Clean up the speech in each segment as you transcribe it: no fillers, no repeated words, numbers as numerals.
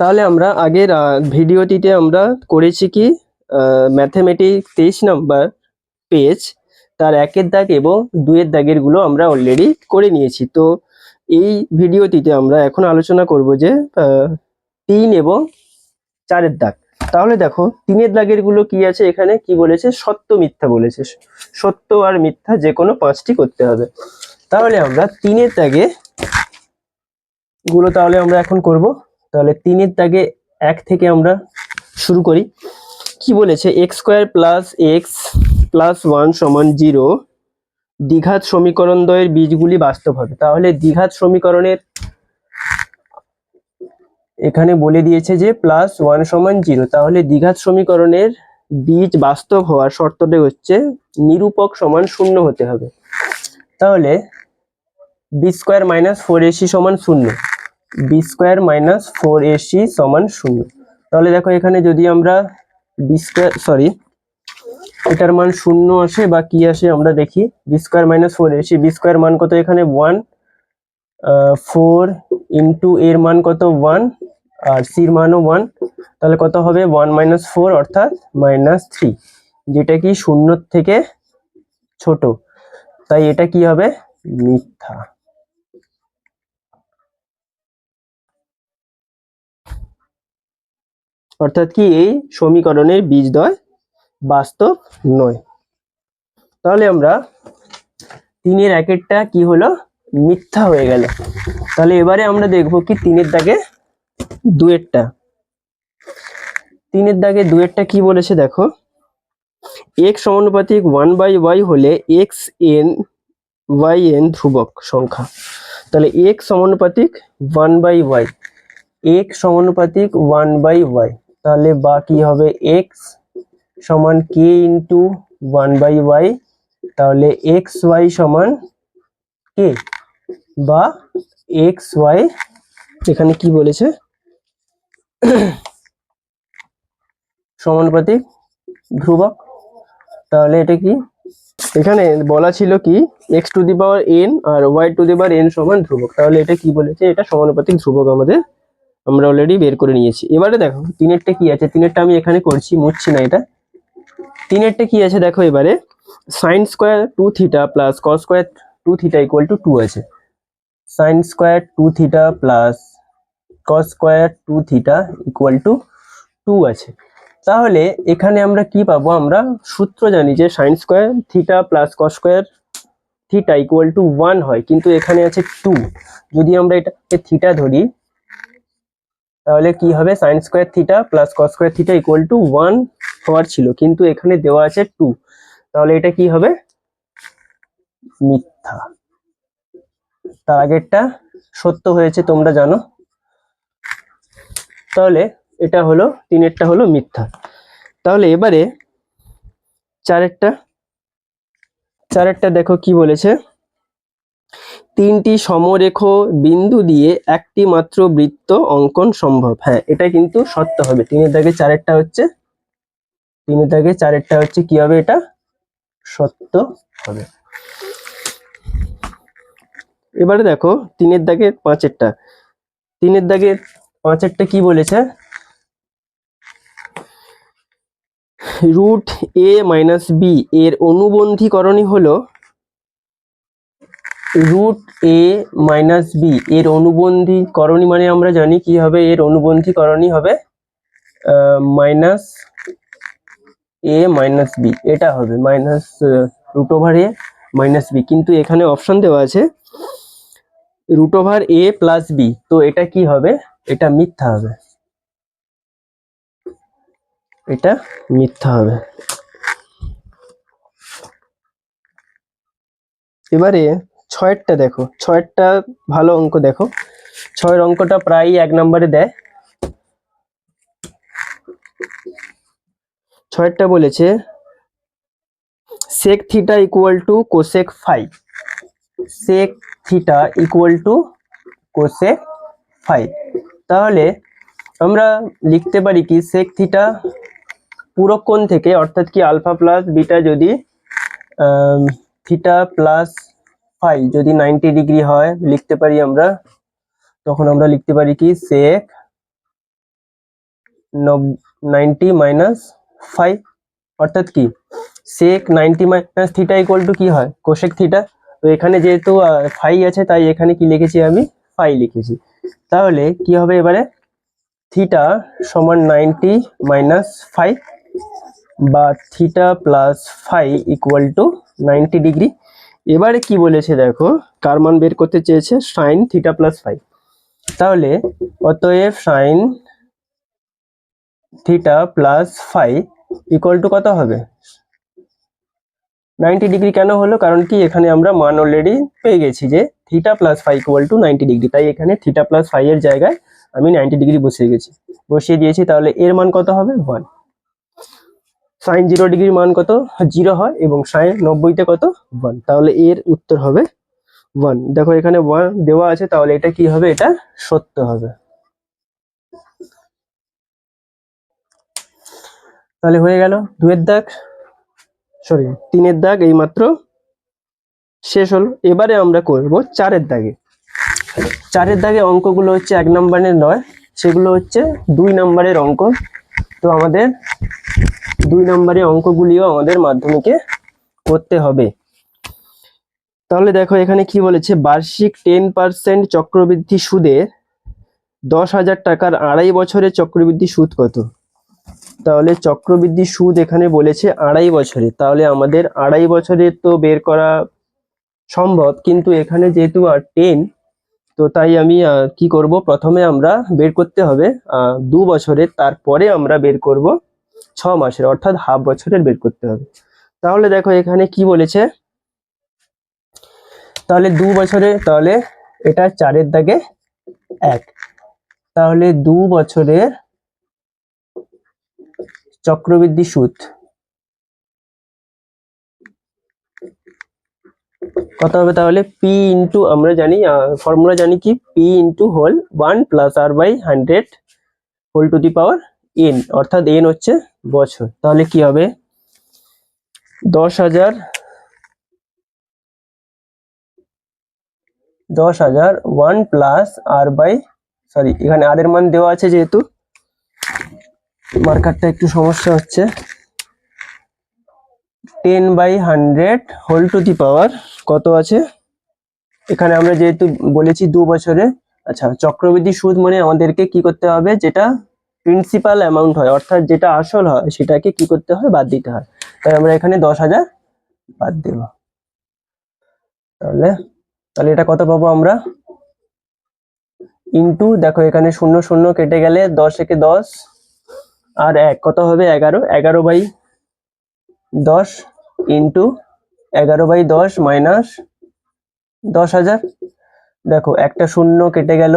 তাহলে আমরা আগের ভিডিওটিতে আমরা করেছি কি ম্যাথমেটিক্স 23 নম্বর পেজ তার 1-এর দাগ এবং 2-এর দাগের গুলো আমরা অলরেডি করে নিয়েছি। তো এই ভিডিওটিতে আমরা এখন আলোচনা করব যে 3 এবং 4-এর দাগ। তাহলে দেখো 3-এর দাগের গুলো কি আছে, এখানে কি বলেছে, সত্য মিথ্যা বলেছে। সত্য আর মিথ্যা যে কোনো 5টি করতে হবে। তাহলে আমরা 3-এর দাগে গুলো তাহলে আমরা এখন করব। তাহলে 3-এর দাগে 1 থেকে আমরা শুরু করি। কি বলেছে, x² + x + 1 = 0 দ্বিঘাত সমীকরণ দ্বয়ের বীজগুলি বাস্তব হবে। তাহলে দ্বিঘাত সমীকরণের এখানে বলে দিয়েছে যে +1 = 0। তাহলে দ্বিঘাত সমীকরণের বীজ বাস্তব হওয়ার শর্তটা হচ্ছে নিরূপক সমান 0 হতে হবে। তাহলে b² - 4ac = 0, b² - 4ac = 0। তাহলে দেখো এখানে যদি আমরা এটার মান 0 আসে বা কি আসে আমরা দেখি। b² - 4ac, b² মান কত এখানে 1, 4 ইন্টু এর মান কত 1 আর c এর মানও 1। তাহলে কত হবে 1 - 4 অর্থাৎ -3, যেটা কি 0 থেকে ছোট। তাই এটা কি হবে, মিথ্যা। অর্থাৎ কি এই সমীকরণের বীজদ্বয় বাস্তব নয়। তাহলে আমরা 3-এর 1-এরটা কি হলো, মিথ্যা হয়ে গেল। তাহলে এবারে আমরা দেখব কি 3-এর দাগে 2-এরটা। 3-এর দাগে 2-এরটা কি বলেছে দেখো, x সমানুপাতিক 1/y হলে xn yn ধ্রুবক সংখ্যা। তাহলে x সমানুপাতিক 1/y, x সমানুপাতিক 1/y, তাহলে বা কি হবে x সমান k ইন্টু 1/y, তাহলে xy সমান k বা xy এখানে কি বলেছে সমানুপাতিক ধ্রুবক। তাহলে এটা কি, এখানে বলা ছিল কি x⁴n আর y⁴n সমান ধ্রুবক। তাহলে এটা কি বলেছে, এটা সমানুপাতিক ধ্রুবক আমরা অলরেডি বের করে নিয়েছি। এবারে দেখো 3-এরটা কি আছে, 3-এরটা আমি এখানে করছি, মুছছি না এটা। 3-এরটা কি আছে দেখো, এবারে sin² 2θ + cos² 2θ = 2 আছে। sin² 2θ + cos² 2θ = 2 আছে। তাহলে এখানে আমরা কি পাবো, আমরা সূত্র জানি যে sin² θ + cos² θ = 1 হয়, কিন্তু এখানে আছে 2। যদি আমরা এটাকে থিটা ধরি তাহলে কি হবে, sin² θ + cos² θ = 1 হওয়ার ছিল, কিন্তু এখানে দেওয়া আছে 2। তাহলে এটা কি হবে, মিথ্যা। তার আগেরটা সত্য হয়েছে তোমরা জানো। তাহলে এটা হলো 3-এরটা হলো মিথ্যা। তাহলে এবারে 4-এরটা দেখো কি বলেছে, 3টি সমরেখ বিন্দু দিয়ে একটি মাত্র বৃত্ত অঙ্কন সম্ভব। হ্যাঁ, এটা কিন্তু সত্য হবে। 3-এর দাগে 4-এরটা হচ্ছে, 3-এর দাগে 4-এরটা হচ্ছে কি হবে, এটা সত্য হবে। এবারে দেখো 3-এর দাগে 5-এরটা। 3-এর দাগে 5-এরটা কি বলেছে, √a - b এর অনুবন্ধীকরণই হলো √a - b এর অনুবন্ধীকরণী মানে আমরা জানি কি হবে, এর অনুবন্ধীকরণই হবে -a - b, এটা হবে √a - b। কিন্তু এখানে অপশন দেওয়া আছে √a + b, তো এটা কি হবে, এটা মিথ্যা হবে, এটা মিথ্যা হবে। এবারে 6-এরটা দেখো, 6-এরটা ভালো অঙ্ক দেখো। 6-এর অঙ্কটা প্রায় 1 নম্বরে দেয়। 6-এরটা বলেছে sec θ = cosec φ, sec θ = cosec φ। তাহলে আমরা লিখতে পারি কি, sec θ পূরক কোণ থেকে, অর্থাৎ কি আলফা প্লাস বিটা যদি থিটা প্লাস ফাই যদি 90 ডিগ্রি হয় লিখতে পারি আমরা, তখন আমরা লিখতে পারি কি sec 90 মাইনাস 5, অর্থাৎ কি sec 90 minus theta equal to কি হয় কোসেক থিটা। তো এখানে যেহেতু ফাই আছে তাই এখানে কি লিখেছি আমি ফাই লিখেছি। তাহলে কি হবে এবারে থিটা সমান 90 মাইনাস 5 বা theta plus phi equal to 90 degree. এবারে কি বলেছে দেখো কার মান বের করতে চেয়েছে সাইন থিটা প্লাস ফাই। তাহলে অতএব sine theta plus phi equal to কত হবে 90 ডিগ্রি। কেন হলো কারণ কি এখানে আমরা মান অলরেডি পেয়ে গেছি যে theta plus phi equal to 90 degree, তাই এখানে থিটা প্লাস ফাই এর জায়গায় আমি 90 ডিগ্রি বসিয়ে দিয়েছি। তাহলে এর মান কত হবে 1। সাইন 0 ডিগ্রির মান কত 0 হয় এবং সাইন 90 কত 1, তাহলে এর উত্তর হবে 1। দেখো এখানে 1 দেওয়া আছে, তাহলে এটা কি হবে এটা সত্য হবে। তাহলে হয়ে গেল 2 এর দাগ, সরি 3 এর দাগ এইমাত্র শেষ হলো। এবারে আমরা করব 4 এর দাগে। 4 এর দাগে অঙ্কগুলো হচ্ছে 1 নম্বরের নয়, সেগুলো হচ্ছে 2 নম্বরের অঙ্ক। তো আমাদের 2 নম্বরের অঙ্কগুলিও আমাদের মাধ্যমিকে করতে হবে। তাহলে দেখো এখানে কি বলেছে বার্ষিক 10% চক্রবৃদ্ধি সুদে 10,000 টাকার 2.5 বছরের চক্রবৃদ্ধি সুদ কত। তাহলে চক্রবৃদ্ধি সুদ এখানে বলেছে 2.5 বছরে, তাহলে আমাদের 2.5 বছরে তো বের করা সম্ভব, কিন্তু এখানে যেহেতু 10, তো তাই আমি কি করব প্রথমে আমরা বের করতে হবে 2 বছরের, তারপরে আমরা বের করব 6 মাসের, অর্থাৎ হাফ বছরের বের করতে হবে। তাহলে দেখো এখানে কি বলেছে, তাহলে 2 বছরে, তাহলে এটা 4 এর দাগে 1, তাহলে 2 বছরের চক্রবৃদ্ধি সুদ কত হবে। তাহলে পি ইন্টু আমরা জানি ফর্মুলা জানি কি P into whole 1 plus R by 100 whole to the power N, অর্থাৎ এন হচ্ছে বছর। তাহলে কি হবে 10,000 1 প্লাস আর বাই, সরি এখানে আর এর মান দেওয়া আছে যেহেতু মার্কারটা একটু সমস্যা হচ্ছে, 10/100 হোল টু দি পাওয়ার কত আছে এখানে আমরা যেহেতু বলেছি 2 বছরে। আচ্ছা চক্রবৃদ্ধি সুদ মানে আমাদেরকে কি করতে হবে, যেটা প্রিন্সিপাল অ্যামাউন্ট হয় অর্থাৎ যেটা আসল হয় সেটাকে কি করতে হয় বাদ দিতে হয়, তাই আমরা এখানে 10,000 বাদ দেব। তাহলে তাহলে এটা কত পাবো আমরা ইন্টু, দেখো এখানে 0 0 কেটে গেলে 10 একে 10 আর 1 কত হবে 11, 11/10 ইন্টু 11/10 মাইনাস 10,000। দেখো একটা শূন্য কেটে গেল,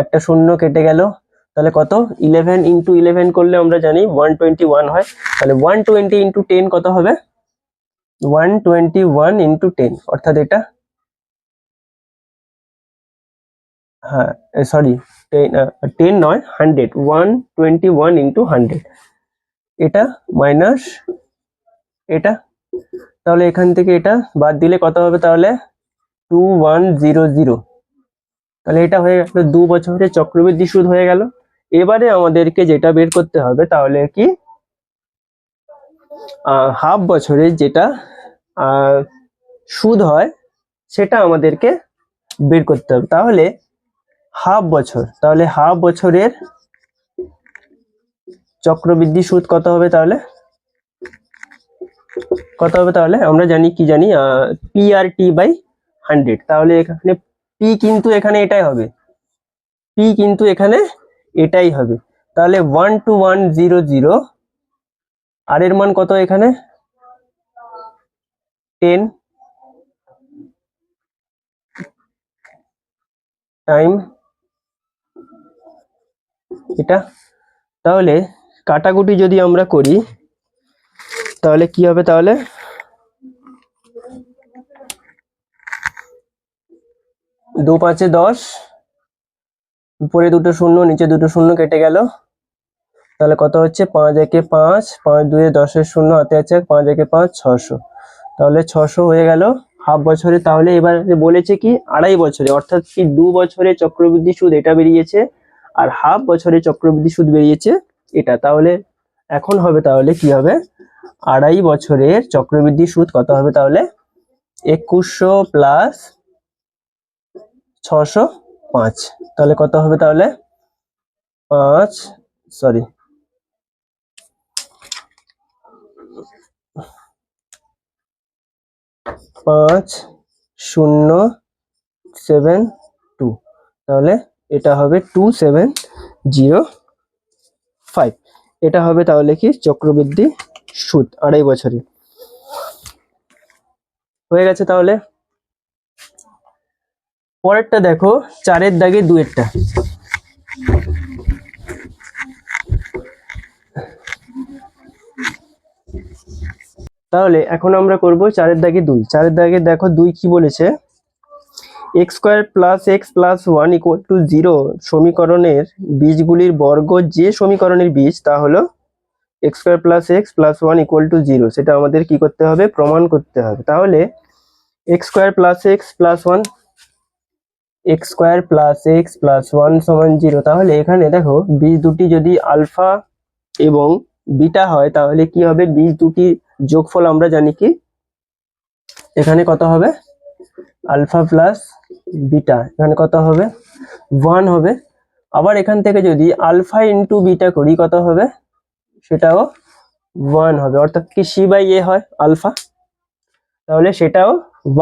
একটা শূন্য কেটে গেল, তাহলে কত 11 ইন্টু 11 করলে আমরা জানি 121 হয়। তাহলে 120 ইন্টু 10 কত হবে 121 ইন্টু 10, অর্থাৎ এটা হ্যাঁ সরি 10 নয় 100, 121 ইন্টু 100, এটা মাইনাস এটা, তাহলে এখান থেকে এটা বাদ দিলে কত হবে তাহলে 2100। তাহলে এটা হয়ে গেল 2 বছরের চক্রবৃদ্ধি সুদ হয়ে গেল। এবারে আমাদেরকে যেটা বের করতে হবে তাহলে কি হাফ বছরের যেটা সুদ হয় সেটা আমাদেরকে বের করতে হবে। তাহলে হাফ বছর, তাহলে হাফ বছরের চক্রবৃদ্ধি সুদ কত হবে, তাহলে কত হবে, তাহলে আমরা জানি কি জানি পি আর টি বাই 100। তাহলে এখানে পি কিন্তু এখানে এটাই হবে, পি কিন্তু এখানে এটাই হবে। তাহলে 12100 আর এর মান কত এখানে 10 টাইম এটা। তাহলে কাটাকুটি যদি আমরা করি তাহলে কি হবে, তাহলে 2 5 10, উপরে দুটো শূন্য নিচে দুটো শূন্য কেটে গেল, তাহলে কত হচ্ছে 5 একে 5, 5 2 10 এর শূন্য হাতে আছে 5 একে 5 600, তাহলে 600 হয়ে গেল হাফ বছরে। তাহলে এবার বলেছে কি 2.5 বছরে, অর্থাৎ কি 2 বছরে চক্রবৃদ্ধি সুদ এটা বেরিয়েছে আর হাফ বছরে চক্রবৃদ্ধি সুদ বেরিয়েছে এটা। তাহলে এখন হবে, তাহলে কি হবে, 2.5 বছরের চক্রবৃদ্ধি সুদ কত হবে তাহলে 2100 প্লাস 605। তাহলে কত হবে তাহলে 5 সরি 5072। তাহলে এটা হবে 2705। এটা হবে তাহলে কি চক্রবৃদ্ধি সুদ 2.5 বছরে। হয়ে গেছে। তাহলে পরেরটা দেখো, 4-এর দাগে 2-এরটা। তাহলে এখন আমরা করব 4-এর দাগে 2। 4-এর দাগে দেখো 2 কি বলেছে, x² plus x plus 1 equal to 0 সমীকরণের বীজগুলির বর্গ যে সমীকরণের বীজ তা হলো x² plus x plus 1 equal to 0। সেটা আমাদের কি করতে হবে, প্রমাণ করতে হবে। তাহলে x² plus x plus 1 x² plus x plus 1 সমান 0। তাহলে এখানে দেখো বীজ দুটি যদি আলফা এবং বিটা হয় তাহলে কি হবে, বীজ দুটির যোগফল আমরা জানি কি এখানে কত হবে, আলফা প্লাস বিটা, এখানে কত হবে 1 হবে। আবার এখান থেকে যদি আলফা ইন্টু বিটা করি কত হবে, সেটাও 1 হবে, অর্থাৎ কি সি বাই এ হয় আলফা, তাহলে সেটাও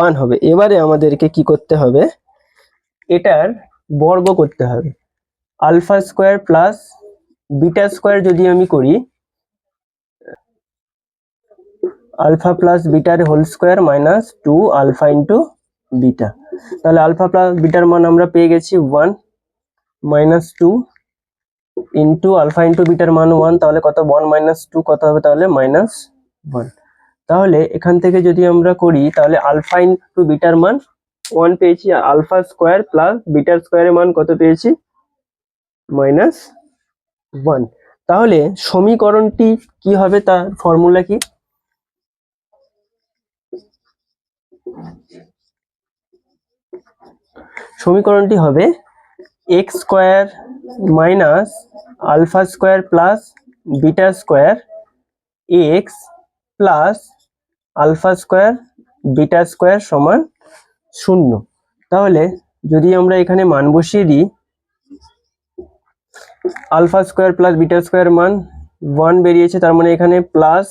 1 হবে। এবারে আমাদেরকে কি করতে হবে, এটার বর্গ করতে হবে। Alpha square plus beta square যদি আমি করি, আলফা প্লাস বিটার whole square minus 2 alpha into beta. তাহলে আলফা প্লাস বিটার মান আমরা পেয়ে গেছি 1 মাইনাস 2 ইন্টু আলফা ইন্টু বিটার মান 1, তাহলে কত 1 মাইনাস 2 কত হবে তাহলে মাইনাস 1। তাহলে এখান থেকে যদি আমরা করি তাহলে আলফা ইন্টু বিটার মান 1 পেয়েছি, আর আলফা স্কোয়ার প্লাস বিটার স্কোয়ারের মান কত পেয়েছি মাইনাস 1। তাহলে সমীকরণটি কি হবে, তার ফর্মুলা কি, সমীকরণটি হবে X square minus alpha square plus beta square X plus alpha square beta square সমান 0। তাহলে যদি আমরা এখানে মান বসিয়ে দিই, alpha square plus beta square মান 1 বেরিয়েছে, তার মানে এখানে প্লাস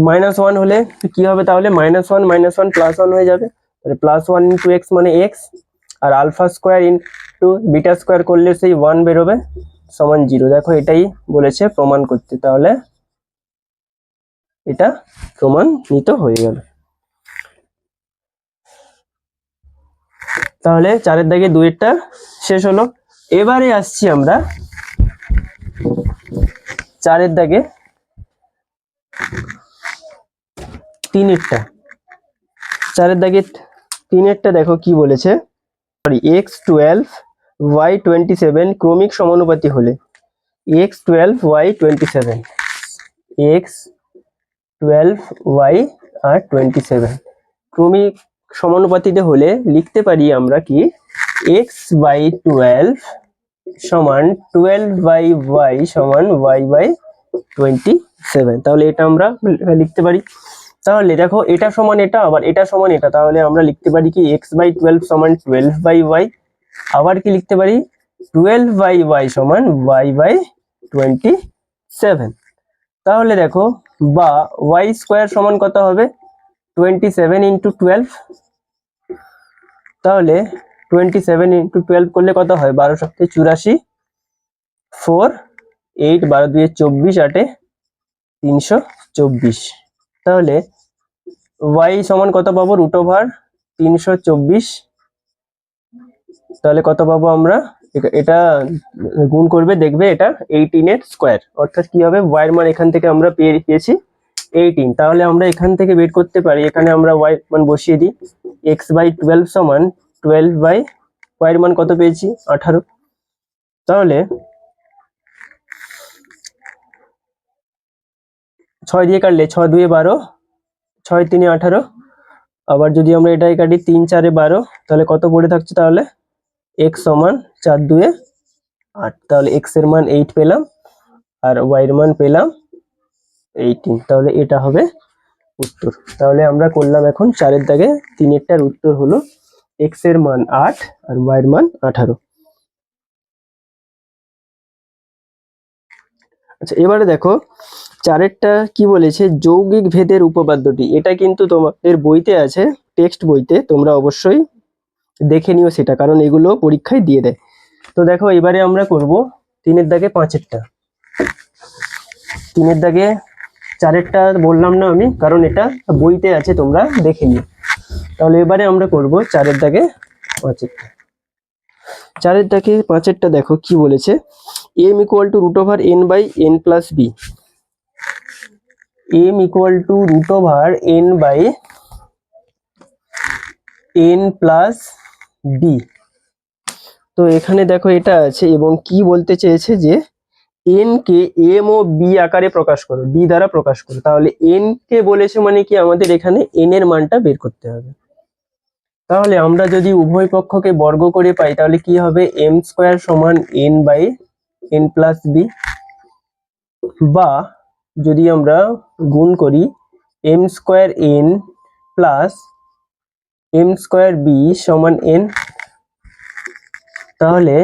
মাইনাস 1 হলে কি হবে, তাহলে -1 প্লাস 1 হয়ে যাবে, তাহলে +1 ইন্টু এক্স মানে এক্স, আর alpha square into beta square করলে সেই 1 বেরোবে সমান 0। দেখো এটাই বলেছে প্রমাণ করতে, তাহলে এটা প্রমাণিত হয়ে গেল। তাহলে 4-এর দাগে 2-এরটা শেষ হলো। এবারে আসছি আমরা 4-এর দাগে 3-এরটা। 4-এর দাগে 3-এরটা দেখো কি বলেছে, x12 y27 ক্রমিক সমানুপাতি হলে x12 y27 x12 y আর 27 ক্রমিক সমানুপাতিতে হলে লিখতে পারি আমরা কি x/12 সমান 12/y সমান y/27। তাহলে এটা আমরা লিখতে পারি। তাহলে দেখো এটা সমান এটা, আবার এটা সমান এটা, তাহলে আমরা লিখতে পারি কি x/12 সমান 12/y, আবার কি লিখতে পারি 12/y সমান y/27। তাহলে দেখো বা y স্কোয়ার সমান কত হবে 27 ইন্টু 12। তাহলে 27 ইন্টু 12 করলে কত হয় 12 7 84, 4 8 12 2 24, 8 324। তাহলে y সমান কত পাবো √324। তাহলে কত পাবো আমরা, এটা গুণ করবে দেখবে এটা 18 এর স্কোয়ার, অর্থাৎ কি হবে y এর মান এখান থেকে আমরা পেয়েছি 18। তাহলে আমরা এখান থেকে বের করতে পারি, এখানে আমরা y মান বসিয়ে দিই, x/12 সমান 12/y এর মান কত পেয়েছি 18। তাহলে 6 দিয়ে কাটলে 6 2 12, 6 3 18, আবার যদি আমরা এটাই কাটি 3 4 12, তাহলে কত পড়ে থাকছে, তাহলে x সমান 4 2 8, তাহলে x এর মান 8 পেলাম আর y এর মান পেলাম 18, তাহলে এটা হবে উত্তর। তাহলে আমরা করলাম এখন 4-এর দাগে 3-এরটার উত্তর হলো x এর মান 8 আর y এর মান 18। আচ্ছা, এবারে দেখো 4-এরটা কি বলেছে, যৌগিক ভেদের উপপাদ্যটি। এটা কিন্তু তোমাদের বইতে আছে, টেক্সট বইতে, তোমরা অবশ্যই দেখে নিও সেটা, কারণ এগুলো পরীক্ষায় দিয়ে দেয়। তো দেখো এবারে আমরা করব 3-এর দাগে 5-এরটা। 3-এর দাগে 4-এরটা বললাম না আমি, কারণ এটা বইতে আছে, তোমরা দেখে নিও। তাহলে এবারে আমরা করব 4-এর দাগে 5-এরটা। 4-এর দাগে 5-এরটা দেখো কি বলেছে, m equal to root over n by n plus b। m equal to root over n by n plus b। তো এখানে দেখো এটা আছে এবং কি বলতে চেয়েছে যে n কে m ও b আকারে প্রকাশ করো, b দ্বারা প্রকাশ করো। তাহলে n কে বলেছে মানে কি আমাদের এখানে n এর মানটা বের করতে হবে। তাহলে আমরা যদি উভয় পক্ষকে বর্গ করে পাই তাহলে কি হবে, m স্কয়ার সমান n by n plus b, বা যদি আমরা গুণ করি m square n plus m square b সমান n। তাহলে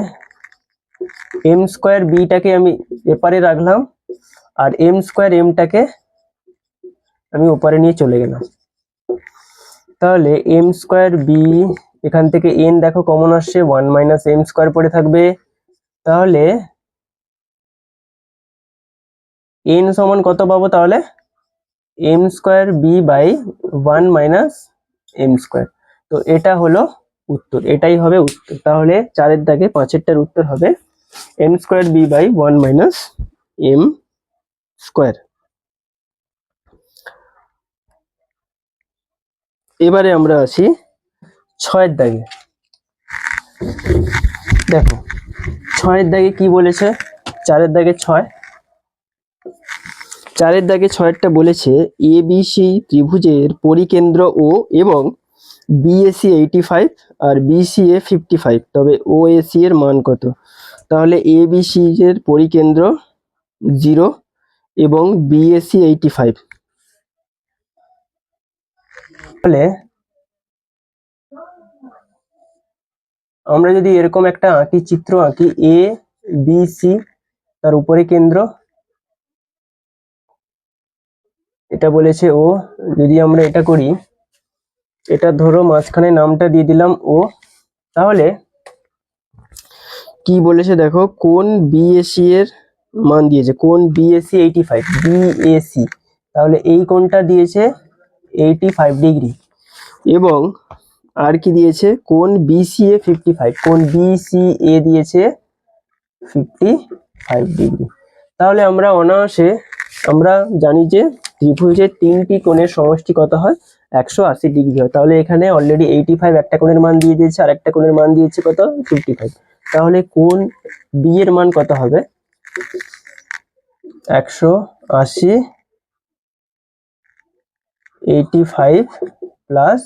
m স্কয়ার b টাকে আমি এপারে রাখলাম আর m স্কয়ার m টাকে আমি ওপারে নিয়ে চলে গেলাম। তাহলে m স্কয়ার b, এখান থেকে n দেখো কমন আসছে, 1 মাইনাস m স্কয়ার পড়ে থাকবে। তাহলে n সমান কত পাবো, তাহলে m square b by 1 minus m square. তো এটা হলো উত্তর, এটাই হবে উত্তর। তাহলে 4-এর দাগে 5-এরটার উত্তর হবে m square b by 1 minus m square. এবারে আমরা আসি 6-এর দাগে। দেখো 6-এর দাগে কি বলেছে, 4-এর দাগে 6, 4-এর দাগে 6-এরটা বলেছে ABC ত্রিভুজের পরিকেন্দ্র O এবং BAC 85 আর BCA 55, তবে OAC এর মান কত। তাহলে ABC এর পরিকেন্দ্র 0 এবং BAC 85। তাহলে আমরা যদি এরকম একটা আঁকি, চিত্র আঁকি, A B C, তার উপরে কেন্দ্র, এটা বলেছে ও। যদি আমরা এটা করি, এটা ধরো মাঝখানে নামটা দিয়ে দিলাম ও। তাহলে কি বলেছে দেখো, কোন BAC এর মান দিয়েছে, কোন BAC 85, BAC, তাহলে এই কোণটা দিয়েছে 85 ডিগ্রি। এবং আর কি দিয়েছে, কোন BCA 55, কোন BCA দিয়েছে 55 ডিগ্রি। তাহলে আমরা অনায়াসে আমরা জানি যে ত্রিভুজের 3টি কোণের সমষ্টি কত হয়, 180 ডিগ্রি হয়। তাহলে এখানে অলরেডি 85 একটা কোণের মান দিয়ে দিয়েছে, আর একটা কোণের মান দিয়েছে কত, 55। তাহলে কোণ B এর মান কত হবে, 180, 85 প্লাস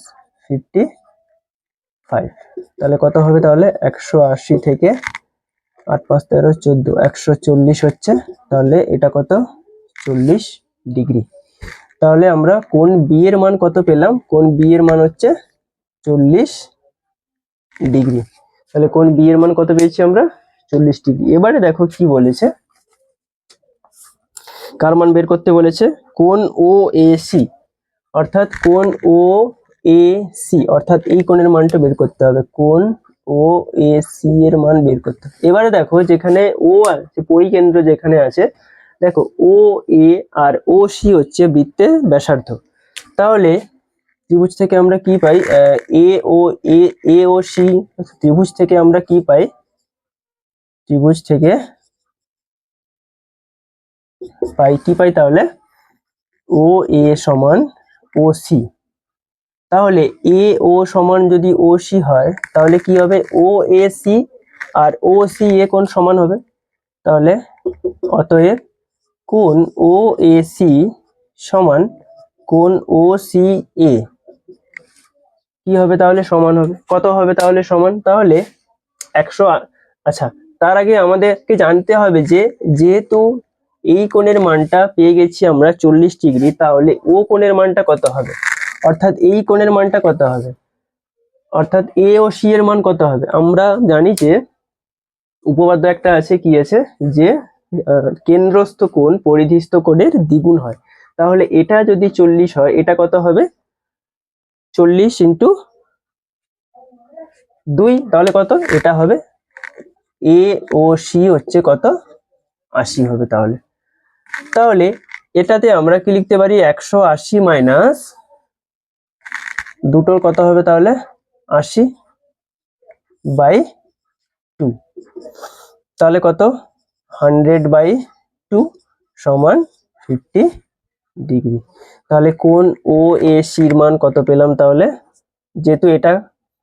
55, তাহলে কত হবে, তাহলে 180 থেকে 8 5 13 14, 140 হচ্ছে। তাহলে এটা কত, 40 ডিগ্রি। তাহলে আমরা কোণ B এর মান কত পেলাম, কোণ B এর মান হচ্ছে 40 ডিগ্রি। তাহলে কোণ B এর মান কত পেয়েছি আমরা, 40 ডিগ্রি। এবারে দেখো কি বলেছে, কার মান বের করতে বলেছে, কোণ OAC, অর্থাৎ কোণ OAC, অর্থাৎ এই কোণের মানটা বের করতে হবে, কোণ OAC এর মান বের করতে হবে। এবারে দেখো যেখানে O আছে, পরিকেন্দ্র যেখানে আছে, দেখো OA আর OC হচ্ছে বৃত্তের ব্যাসার্ধ। তাহলে ত্রিভুজ থেকে আমরা কি পাই, AOC ত্রিভুজ থেকে আমরা কি পাই, ত্রিভুজ থেকে কি পাই, তাহলে OA সমান OC। তাহলে AO সমান যদি OC হয় তাহলে কি হবে, OAC আর OCA কোণ সমান হবে। তাহলে অতএব কোণ OAC সমান কোণ OCA কি হবে, তাহলে সমান হবে, কত হবে তাহলে সমান, তাহলে 100, আচ্ছা তার আগে আমাদেরকে জানতে হবে যে যেহেতু এই কোণের মানটা পেয়ে গেছি আমরা 40°, তাহলে ও কোণের মানটা কত হবে, অর্থাৎ এই কোণের মানটা কত হবে, অর্থাৎ এ ও সি এর মান কত হবে। আমরা জানি যে উপপাদ্য একটা আছে, কি আছে, যে কেন্দ্রস্থ কোণ পরিধিস্থ কোণের দ্বিগুণ হয়। তাহলে এটা যদি 40 হয়, এটা কত হবে, 40 ইন্টু 2, তাহলে কত, এটা হবে এ ও সি হচ্ছে কত, 80 হবে। তাহলে তাহলে এটাতে আমরা কি লিখতে পারি, 180 মাইনাস দুটোর কত হবে, তাহলে 80/2, তাহলে কত, 100/2 সমান 50°। তাহলে কোণ ও এ সির মান কত পেলাম, তাহলে যেহেতু এটা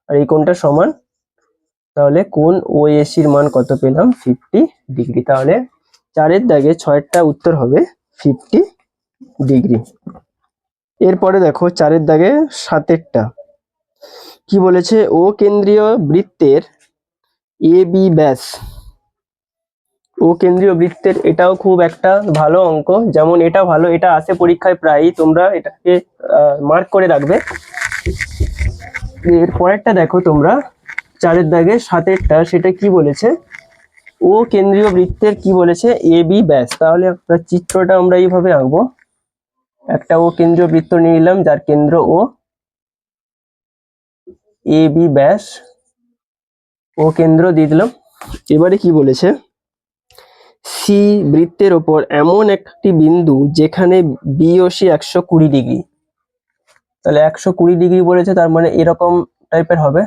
আর এই কোণটা সমান, তাহলে কোণ ও এ সির মান কত পেলাম, 50°। তাহলে 4-এর দাগে 6টা উত্তর হবে 50°। এরপরে দেখো 4-এর দাগে 7-এরটা কি বলেছে, ও কেন্দ্রীয় বৃত্তের এ বি ব্যাস, ও কেন্দ্রীয় বৃত্তের, এটাও খুব একটা ভালো অঙ্ক, যেমন এটা ভালো, এটা আসে পরীক্ষায় প্রায়ই, তোমরা এটাকে মার্ক করে রাখবে। এর পরেরটা দেখো তোমরা 4-এর দাগে 7-এরটা, সেটা কি বলেছে, ও কেন্দ্রীয় বৃত্তের কি বলেছে, এ বি ব্যাস। তাহলে আমরা চিত্রটা আমরা এইভাবে আঁকবো, একটা ও কেন্দ্রীয় বৃত্ত নিয়ে নিলাম যার কেন্দ্র ও, এ বি ব্যাস, ও কেন্দ্র দিয়ে দিলাম। এবারে কি বলেছে, সি বৃত্তের ওপর এমন একটি বিন্দু যেখানে বি ও সি 120°, তাহলে 120° বলেছে, তার মানে এরকম টাইপের হবে,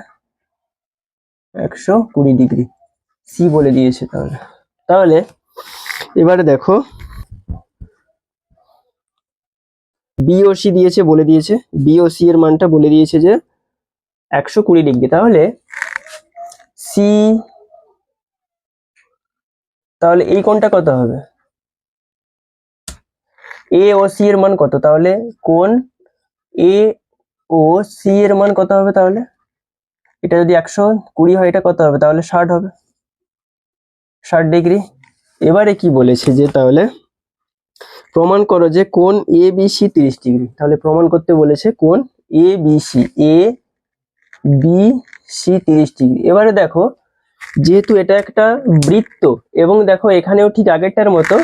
120° সি বলে দিয়েছে। তাহলে তাহলে এবারে দেখো বি ও সি দিয়েছে, বলে দিয়েছে বি ও সি এর মানটা বলে দিয়েছে যে 120°। তাহলে সি, তাহলে এই কোণটা কত হবে, এ ও সি এর মান কত, তাহলে কোণ এ ও সি এর মান কত হবে, তাহলে এটা যদি 120 হয়, এটা কত হবে, তাহলে 60 হবে, 60°। এবারে কি বলেছে যে তাহলে প্রমাণ করো যে কোণ এ বি সি 30°। তাহলে প্রমাণ করতে বলেছে কোণ A B C, A B C 30°। এবারে দেখো যেহেতু এটা একটা বৃত্ত, এবং দেখো এখানেও ঠিক আগেরটার মতো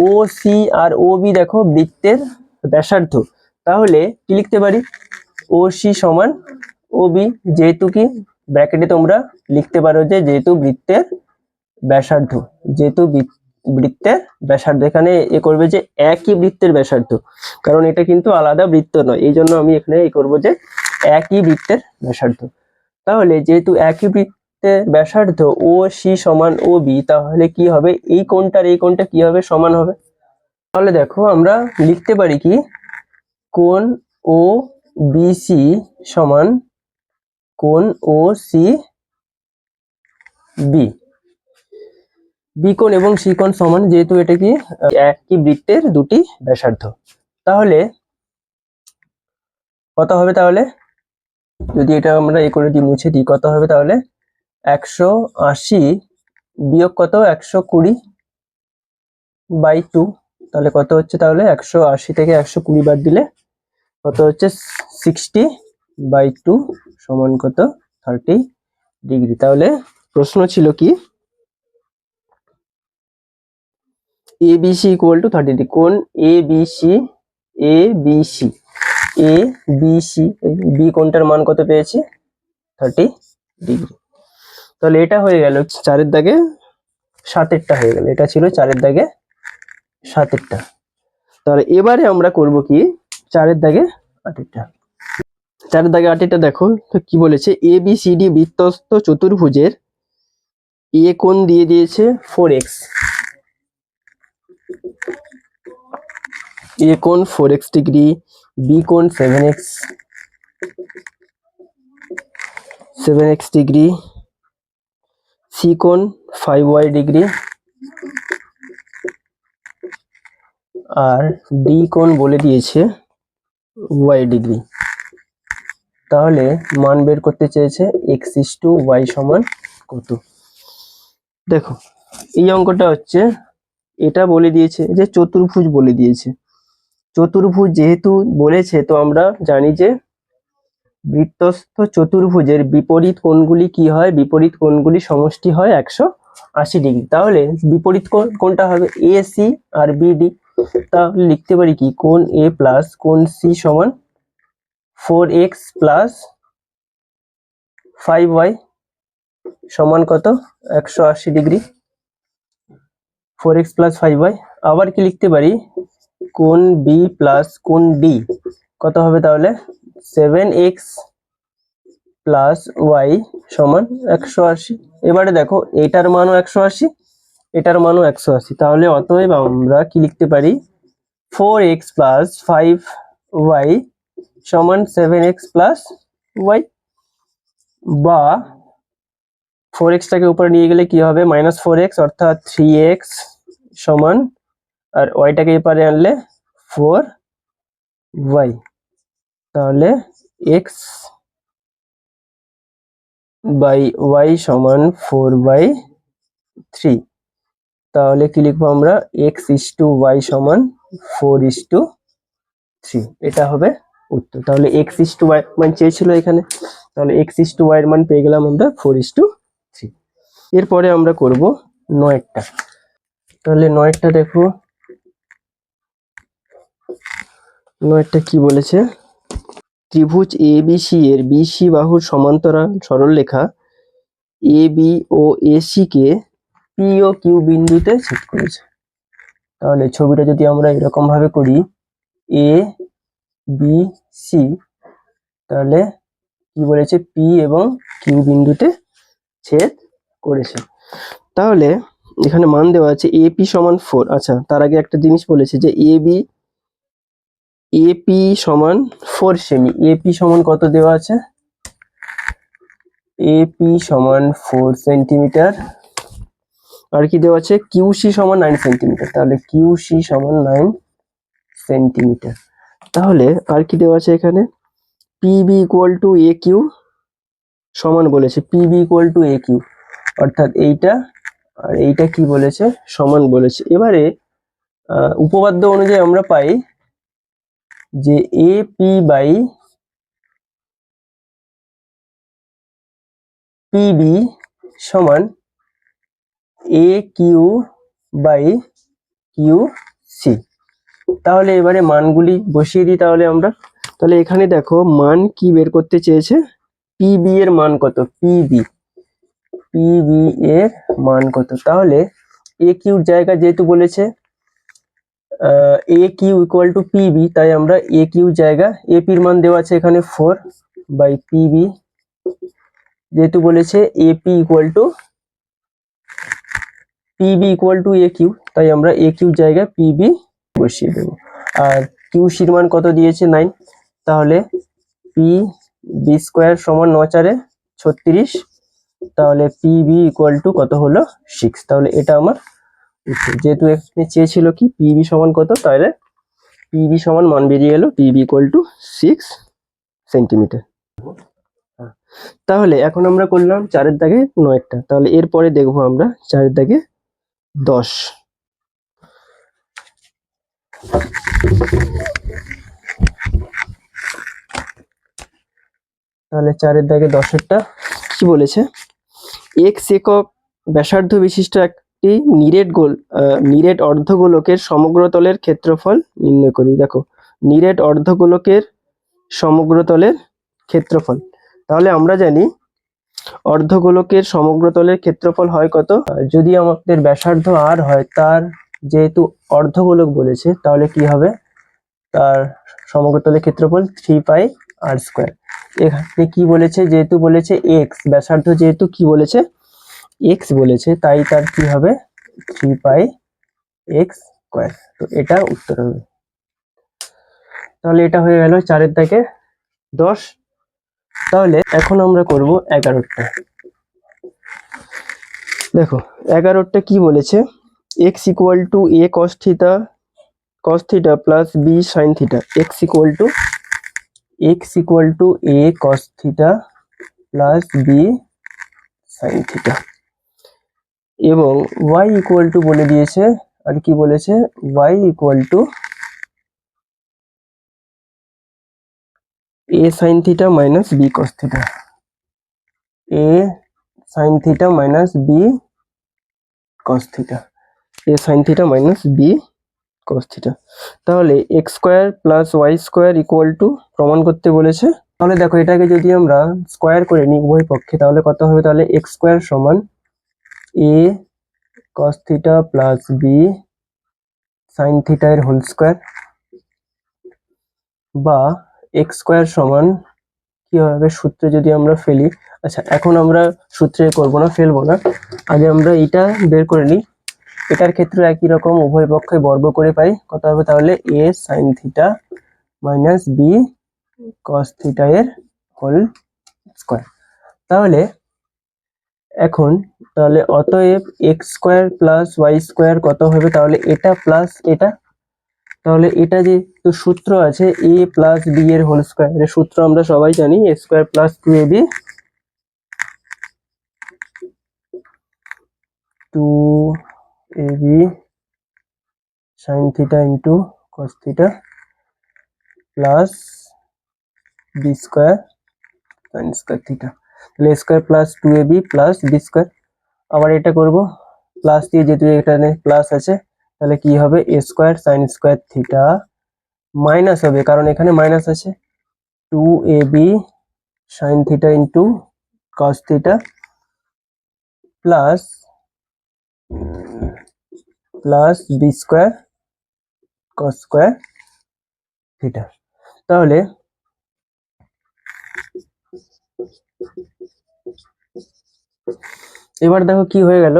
ও সি আর ও বি দেখো বৃত্তের ব্যাসার্ধ, তাহলে কি লিখতে পারি, ও সি সমান ও বি, যেহেতু কি ব্র্যাকেটে তোমরা লিখতে পারো যে যেহেতু বৃত্তের ব্যাসার্ধ, যেহেতু বৃত্তের ব্যাসার্ধ, এখানে এ করবে যে একই বৃত্তের ব্যাসার্ধ, কারণ এটা কিন্তু আলাদা বৃত্ত নয়, এই জন্য আমি এখানে এই করবো যে একই বৃত্তের ব্যাসার্ধ। তাহলে যেহেতু একই বৃত্তের ব্যাসার্ধ ও সি সমান ও বি, তাহলে কি হবে, এই কোণটার এই কোণটা কি হবে, সমান হবে। তাহলে দেখো আমরা লিখতে পারি কি, কোণ ও বি সি সমান কোণ ও সি বি, বি কোণ এবং সি কোণ সমান, যেহেতু এটা কি একই বৃত্তের দুটি ব্যাসার্ধ। তাহলে কত হবে, তাহলে যদি এটা আমরা এ করে দিই, মুছে দিই, কত হবে তাহলে, 180 বিয়োগ কত, 120/2, তাহলে কত হচ্ছে, তাহলে 180 থেকে 120 বাদ দিলে কত হচ্ছে, 60/2 সমান কত, 30°। তাহলে প্রশ্ন ছিল কি, A B C equal to 30°, কোণ A B C, A B C, A B C, B কোণটার মান কত পেয়েছি, 30°। তাহলে এটা হয়ে গেল 4-এর দাগে 7-এরটা হয়ে গেল, এটা ছিল 4-এর দাগে 7-এরটা। তাহলে এবারে আমরা করব কি, 4-এর দাগে 8-এরটা। 4-এর দাগে 8-এরটা দেখো তো কি বলেছে, এ বি সি ডি বৃত্তস্থ চতুর্ভুজের এ কোণ দিয়ে দিয়েছে 4x, এ কোণ 4x ডিগ্রি, বি কোণ 7x ডিগ্রি, সি কোণ 5y ডিগ্রি, আর ডি কোণ বলে দিয়েছে y ডিগ্রি। তাহলে মান বের করতে চেয়েছে x/y সমান কত। দেখো এই অঙ্কটা হচ্ছে, এটা বলে দিয়েছে যে চতুর্ভুজ বলে দিয়েছে। চতুর্ভুজ যেহেতু বলেছে, তো আমরা জানি যে বৃত্তস্থ চতুর্ভুজের বিপরীত কোণগুলি কি হয়, বিপরীত কোণগুলি সমষ্টি হয় 180 ডিগ্রি। তাহলে বিপরীত কোণ কোনটা হবে, এ সি আর বিডি। তাহলে লিখতে পারি কি, কোণ এ প্লাস কোণ সি সমান 4x প্লাস 5y সমান কত, 180 ডিগ্রি। 4x plus 5y। আবার কি লিখতে পারি, কোণ বি প্লাস কোণ ডি কত হবে তাহলে, 7x প্লাস ওয়াই সমান 180। এবারে দেখো এটার মানও 180, এটার মানও 180। তাহলে অতএব আমরা কি লিখতে পারি, 4x প্লাস 5y সমান 7x প্লাস ওয়াই। বা 4x টাকে উপরে নিয়ে গেলে কি হবে, -4x অর্থাৎ 3x সমান, আর ওয়াইটাকে এপারে আনলে 4y। তাহলে x বাই ওয়াই সমান 4/3। তাহলে কি লিখবো আমরা, x/y সমান 4/3। এটা হবে উত্তর। তাহলে x/y মান চেয়েছিল এখানে, তাহলে x/y এর মান পেয়ে গেলাম আমরা 4/3। এরপরে আমরা করব 9টা। তাহলে 9টা দেখো, 9টা কি বলেছে, ত্রিভুজ ABC এর BC বাহুর সমান্তরাল সরলরেখা AB ও AC কে P ও Q বিন্দুতে ছেদ করেছে। তাহলে ছবিটা যদি আমরা এরকম ভাবে করি, A B C, তাহলে কি বলেছে, P এবং Q বিন্দুতে ছেদ করেছে। তাহলে এখানে মান দেওয়া আছে AP সমান 4। আচ্ছা, তার আগে একটা জিনিস বলেছে যে AP সমান 4 সেমি। AP সমান কত দেওয়া আছে, AP সমান 4 সেন্টিমিটার। আর কি দেওয়া আছে, QC সমান 9 সেন্টিমিটার। তাহলে QC সমান 9 সেন্টিমিটার। তাহলে আর কি দেওয়া আছে এখানে, PB ইকুয়াল টু AQ সমান বলেছে, PB ইকুয়াল টু AQ অর্থাৎ এইটা আর এইটা কি বলেছে, সমান বলেছে। এবারে উপপাদ্য অনুযায়ী আমরা পাই যে AP বাই PB সমান AQ বাই QC। তাহলে এবারে মানগুলি বসিয়ে দিই তাহলে আমরা। তাহলে এখানে দেখো মান কি বের করতে চেয়েছে, PB এর মান কত, PB এর মান কত। তাহলে AQ এর জায়গা যেহেতু বলেছে AQ ইকুয়াল টু PB, তাই আমরা AQ জায়গা, AP এর মান দেওয়া আছে এখানে 4 বাই PB, যেহেতু বলেছে AP equal to PB equal to AQ, তাই আমরা AQ জায়গায় PB বসিয়ে দেব। আর QC এর মান কত দিয়েছে, 9। তাহলে PB স্কয়ার সমান 9×4 = 36। তাহলে PB ইকুয়াল টু কত হলো, 6। তাহলে এটা আমার উত্তর। যেহেতু এখানে চেয়েছিল কি PB সমান কত, তাহলে PB সমান মান বেরিয়ে গেল, PB ইকুয়াল টু 6 সেন্টিমিটার। তাহলে এখন আমরা করলাম 4-এর দাগে 9টা। তাহলে এরপরে দেখবো আমরা 4-এর দাগে 10। তাহলে 4-এর দাগে 10-এরটা কি বলেছে, x একক ব্যাসার্ধ বিশিষ্ট একটি নিরেট অর্ধগোলকের সমগ্রতলের ক্ষেত্রফল নির্ণয় করি। দেখো নিরেট অর্ধগোলকের সমগ্রতলের ক্ষেত্রফল, তাহলে আমরা জানি অর্ধগোলকের সমগ্রতলের ক্ষেত্রফল হয় কত, যদি আমাদের ব্যাসার্ধ r হয়, তার যেহেতু অর্ধগোলক বলেছে, তাহলে কি হবে, তার সমগ্রতলের ক্ষেত্রফল 3πr²। এখানে কি বলেছে, যেহেতু বলেছে x, ব্যাসার্ধ যেহেতু কি বলেছে x বলেছে, তাই তার কি হবে 3πx²। তো এটা উত্তর হবে। তাহলে এটা হয়ে গেল 4-এর দাগে 10। তাহলে এখন আমরা করব 11টা। দেখো 11টা কি বলেছে, x equal to a cos theta plus b sin theta। x equal to a cos theta plus b sin theta। এবং y ইকুয়াল টু বলে দিয়েছে, আর কি বলেছে, y equal to a sin theta minus b cos theta, a sin theta minus b cos theta, a sin theta minus b cos theta। তাহলে x square plus Y square equal to প্রমাণ করতে বলেছে। তাহলে দেখো এটাকে যদি আমরা square করে নিই উভয় পক্ষে, তাহলে কত হবে, তাহলে x স্কোয়ার সমান a cos theta plus b sin theta এর হোল স্কোয়ার, বা x স্কোয়ার সমান কি হবে, সূত্রে যদি আমরা ফেলি, আচ্ছা এখন আমরা সূত্রে করব না, ফেলবো না, আগে আমরা এটা বের করে নিই। এটার ক্ষেত্রে একই রকম উভয় পক্ষে বর্গ করে পাই, কত হবে তাহলে a sin theta minus b cos theta এর হোল স্কোয়ার। তাহলে এখন তাহলে অতএব x square plus Y square কত হবে, তাহলে এটা প্লাস এটা, তাহলে এটা যে তো সূত্র আছে a প্লাস b এর হোল স্কোয়ার, এর সূত্র আমরা সবাই জানি, a square plus 2ab 2ab sin theta into cos theta plus b square sin square theta. তাহলে a square plus 2ab plus b square, আবার এটা করব প্লাস দিয়ে, যেহেতু এখানে প্লাস আছে তাহলে কি হবে, a square sin square theta minus হবে, কারণ এখানে মাইনাস আছে, 2ab sin theta into cos theta plus b square cos square theta. তাহলে এবার দেখো কি হয়ে গেল,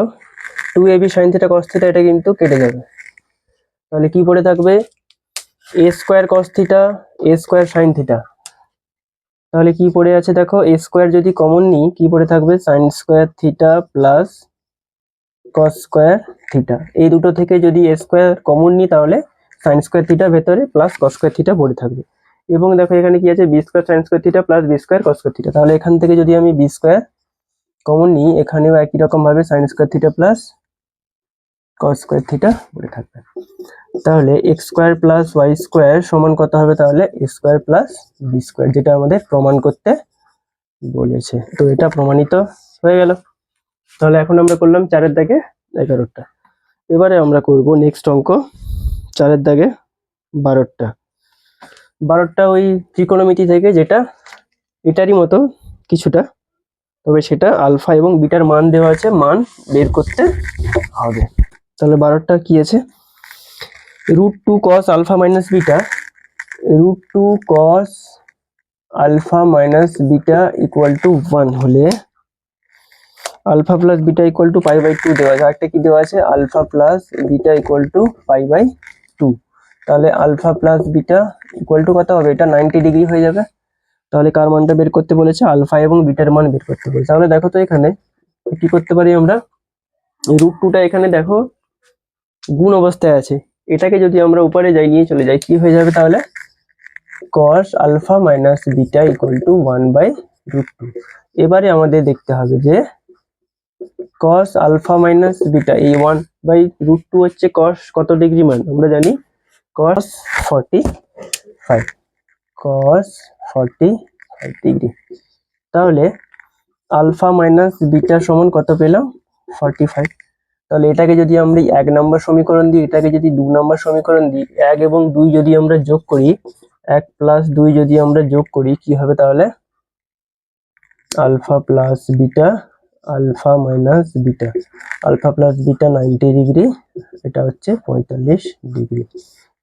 2ab sin theta cos theta এটা কিন্তু কেটে যাবে, তাহলে কি পড়ে থাকবে, a square cos theta a square sin theta, তাহলে কি পড়ে আছে দেখো, a স্কোয়ার যদি কমন নিই কি পড়ে থাকবে, sin square theta plus cos square theta, এই দুটো থেকে যদি a স্কোয়ার কমন নিই তাহলে sin স্কোয়ার থিটা ভেতরে প্লাস cos স্কোয়ার থিটা পড়ে থাকবে, এবং দেখো এখানে কি আছে, b square sin square theta plus b square cos square theta, তাহলে এখান থেকে যদি আমি b স্কোয়ার কমন নিই, এখানেও একই রকম ভাবে sin square theta plus cos square theta পড়ে থাকবে। তাহলে x square plus Y square সমান কত হবে, তাহলে a square plus b square, যেটা আমাদের প্রমাণ করতে বলেছে। তো এটা প্রমাণিত হয়ে গেল। তাহলে এখন আমরা করলাম 4-এর দাগে 11টা, এবারে আমরা করব নেক্সট অঙ্ক 4-এর দাগে 12টা ওই ত্রিকোণমিতি থেকে, যেটা এটারই মতো কিছুটা, তবে সেটা আলফা এবং বিটার মান দেওয়া আছে, মান বের করতে হবে। তাহলে 12টা কি আছে, √2 cos alpha minus beta, √2 cos alpha minus beta equal to 1 হলে alpha plus beta equal to pi দেওয়া আছে, আরেকটা কি দেওয়া আছে, alpha plus beta equal to pi, তাহলে alpha plus beta equal to কত হবে, এটা 90 ডিগ্রি হয়ে যাবে। তাহলে কার মানটা বের করতে বলেছে, আলফা এবং বিটার মান বের করতে বলেছে। তাহলে দেখো তো এখানে কি করতে পারি আমরা, √2টা এখানে দেখো গুণ অবস্থায় আছে, এটাকে যদি আমরা উপরে যাই, নিয়ে চলে যাই, কি হয়ে যাবে তাহলে, cos alpha minus beta equal to 1/√2। এবারে আমাদের দেখতে হবে যে cos আলফা মাইনাস বিটা, এই 1/√2 হচ্ছে cos কত ডিগ্রি মান, আমরা জানি cos 45, cos 45 ডিগ্রি। তাহলে আলফা মাইনাস বিটা সমান কত পেলাম, 45। তাহলে এটাকে যদি আমরা 1 নম্বর সমীকরণ দিই, এটাকে যদি 2 নম্বর সমীকরণ দিই, 1 এবং 2 যদি আমরা যোগ করি, 1 প্লাস 2 যদি আমরা যোগ করি, কি হবে তাহলে, alpha plus beta, alpha minus beta, alpha plus beta 90 degree, এটা হচ্ছে 45 ডিগ্রি,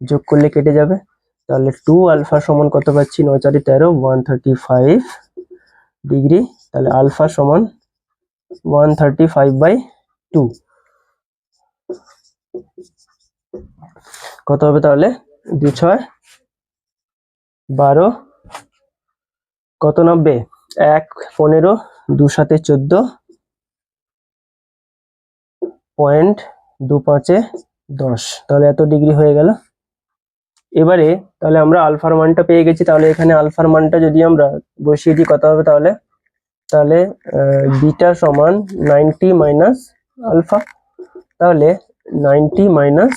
যোগ করলে কেটে যাবে। তাহলে 2 আলফা সমান কত পাচ্ছি, 9 4 13, 135 ডিগ্রি। তাহলে আলফা সমান 135/2 কত হবে তাহলে, 2 6 12, কত 90, 1 15, 2 7 14, 0.25 10, তাহলে এত ডিগ্রি হয়ে গেল। এবারে তাহলে আমরা আলফার মানটা পেয়ে গেছি, তাহলে এখানে আলফার মানটা যদি আমরা বসিয়ে দিই কত হবে তাহলে, বিটা সমান 90 - আলফা। তাহলে 90 মাইনাস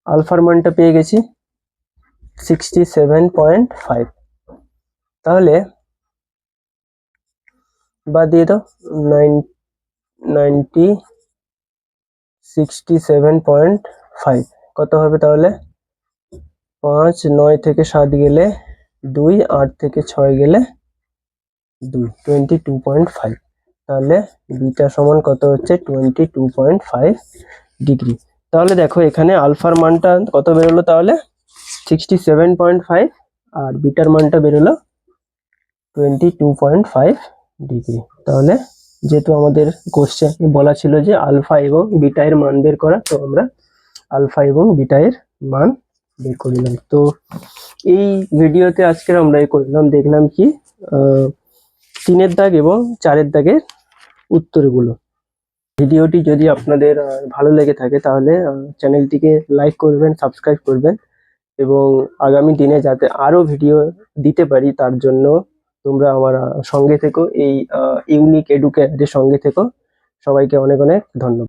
আলফার মানটা পেয়ে গেছি 67.5। তাহলে বাদ দিয়ে দাও 90 67.5 কত হবে তাহলে? 5 9 থেকে 7 গেলে 2, 8 থেকে 6 গেলে 2, 22.5। তাহলে বিটা সমান কত হচ্ছে 22.5 ডিগ্রি। তাহলে দেখো এখানে আলফার মানটা কত বেরোলো তাহলে 67.5 আর বিটার মানটা বেরোলো 22.5 ডিগ্রি। তাহলে যেহেতু আমাদের কোশ্চেন বলা ছিল যে আলফা এবং বিটা এর মান বের করা, তো আমরা আলফা এবং বিটা এর মান বের করলাম। তো এই ভিডিওতে আজকের আমরা করলাম, দেখলাম কি 3-এর দাগ এবং 4-এর দাগের উত্তরগুলো। ভিডিওটি যদি আপনাদের ভালো লেগে থাকে তাহলে চ্যানেলটিকে লাইক করবেন, সাবস্ক্রাইব করবেন এবং আগামী দিনে যাতে আরো ভিডিও দিতে পারি তার জন্য তোমরা আমার সঙ্গে থেকো, এই ইউনিক এডুকেয়ারের সঙ্গে থেকো। সবাইকে অনেক অনেক ধন্যবাদ।